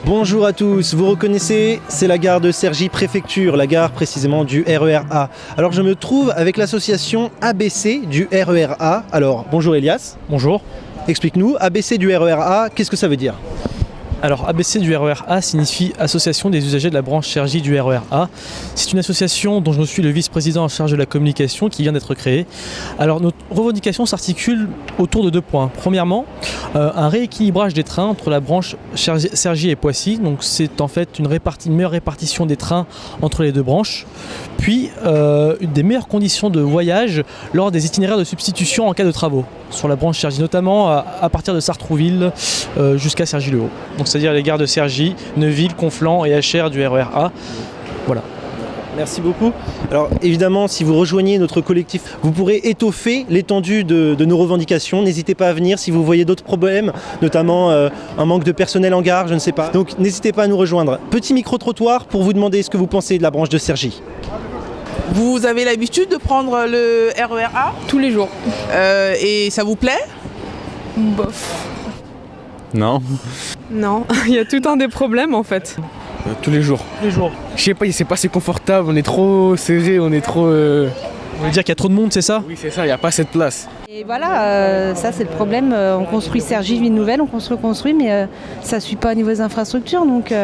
Bonjour à tous, vous reconnaissez, c'est la gare de Cergy Préfecture, la gare précisément du RER A. Alors je me trouve avec l'association ABC du RER A. Alors bonjour Elias. Bonjour. Explique-nous, ABC du RER A, qu'est-ce que ça veut dire ? Alors ABC du RER A signifie Association des usagers de la branche Cergy du RER A. C'est une association dont je suis le vice-président en charge de la communication qui vient d'être créée. Alors notre revendication s'articule autour de 2 points. Premièrement, un rééquilibrage des trains entre la branche Cergy et Poissy. Donc c'est en fait une meilleure répartition des trains entre les 2 branches. Puis des meilleures conditions de voyage lors des itinéraires de substitution en cas de travaux sur la branche Cergy, notamment à partir de Sartrouville jusqu'à Cergy-le-Haut. Donc c'est-à-dire les gares de Cergy, Neuville, Conflans et HR du RER A. Voilà. Merci beaucoup. Alors évidemment, si vous rejoignez notre collectif, vous pourrez étoffer l'étendue de nos revendications. N'hésitez pas à venir si vous voyez d'autres problèmes, notamment un manque de personnel en gare, je ne sais pas. Donc n'hésitez pas à nous rejoindre. Petit micro-trottoir pour vous demander ce que vous pensez de la branche de Cergy. Vous avez l'habitude de prendre le RER A ? Tous les jours. Et ça vous plaît ? Bof. Non. Non, il y a tout un des problèmes en fait. Tous les jours. Tous les jours. Je sais pas, c'est pas assez confortable, on est trop serré, on est trop... Vous voulez dire qu'il y a trop de monde, c'est ça ? Oui, c'est ça, il n'y a pas assez de place. Et voilà, ça c'est le problème. On construit Cergy, ville nouvelle, on construit, mais ça ne suit pas au niveau des infrastructures. Donc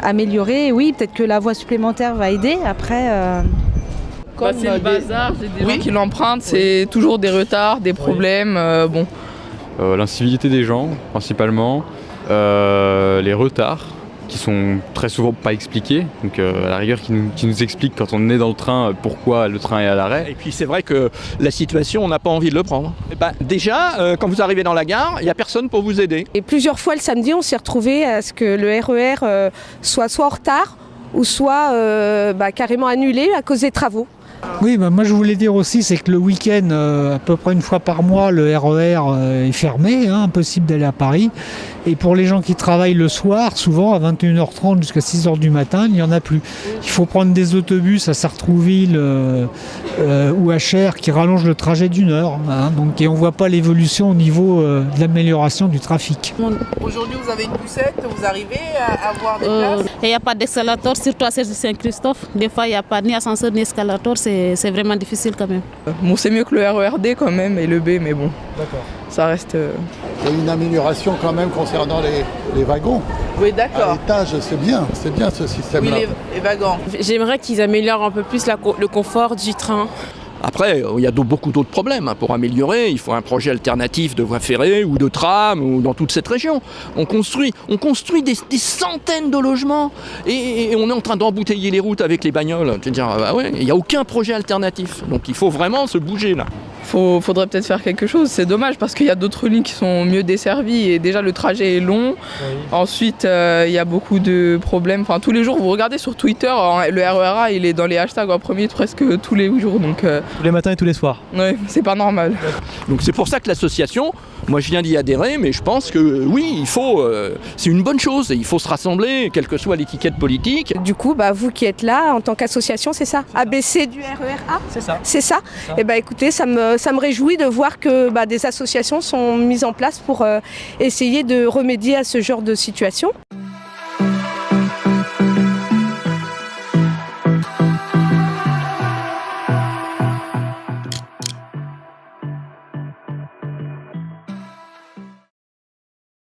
améliorer, oui, peut-être que la voie supplémentaire va aider. Après... C'est le bazar, j'ai des gens qui l'empruntent, c'est toujours des retards, des problèmes. L'incivilité des gens, principalement. Les retards, qui sont très souvent pas expliqués. Donc à la rigueur, qui nous explique quand on est dans le train pourquoi le train est à l'arrêt. Et puis c'est vrai que la situation, on n'a pas envie de le prendre. Déjà, quand vous arrivez dans la gare, il n'y a personne pour vous aider. Et plusieurs fois le samedi, on s'est retrouvé à ce que le RER soit en retard ou soit carrément annulé à cause des travaux. Oui, moi je voulais dire aussi, c'est que le week-end, à peu près une fois par mois, le RER est fermé, impossible d'aller à Paris. Et pour les gens qui travaillent le soir, souvent à 21h30 jusqu'à 6h du matin, il n'y en a plus. Il faut prendre des autobus à Sartrouville ou à Cher qui rallongent le trajet d'1 heure. Et on ne voit pas l'évolution au niveau de l'amélioration du trafic. Aujourd'hui, vous avez une poussette, vous arrivez à avoir des places ? Il n'y a pas d'escalator, surtout à Saint-Christophe. Des fois, il n'y a pas ni ascenseur ni escalator, c'est vraiment difficile quand même. Bon, c'est mieux que le RERD quand même et le B, mais bon. D'accord. Ça reste... Il y a une amélioration quand même concernant les wagons. Oui, À d'accord. l'étage, c'est bien ce système-là. Oui, les wagons. J'aimerais qu'ils améliorent un peu plus le confort du train. Après, il y a beaucoup d'autres problèmes. Pour améliorer, il faut un projet alternatif de voie ferrée ou de tram ou dans toute cette région. On construit des centaines de logements et on est en train d'embouteiller les routes avec les bagnoles. Tu veux dire, il n'y a aucun projet alternatif. Donc il faut vraiment se bouger là. Faudrait peut-être faire quelque chose, c'est dommage parce qu'il y a d'autres lignes qui sont mieux desservies et déjà le trajet est long. Oui. Ensuite, il y a beaucoup de problèmes. Enfin, tous les jours, vous regardez sur Twitter, le RER A, il est dans les hashtags en premier presque tous les jours. Donc, tous les matins et tous les soirs. Oui, c'est pas normal. Donc c'est pour ça que l'association, moi je viens d'y adhérer, mais je pense que oui, c'est une bonne chose et il faut se rassembler, quelle que soit l'étiquette politique. Du coup, vous qui êtes là en tant qu'association, c'est ça ? ABC du RER A ? C'est ça. C'est ça ? Et écoutez, ça me réjouit de voir que des associations sont mises en place pour essayer de remédier à ce genre de situation.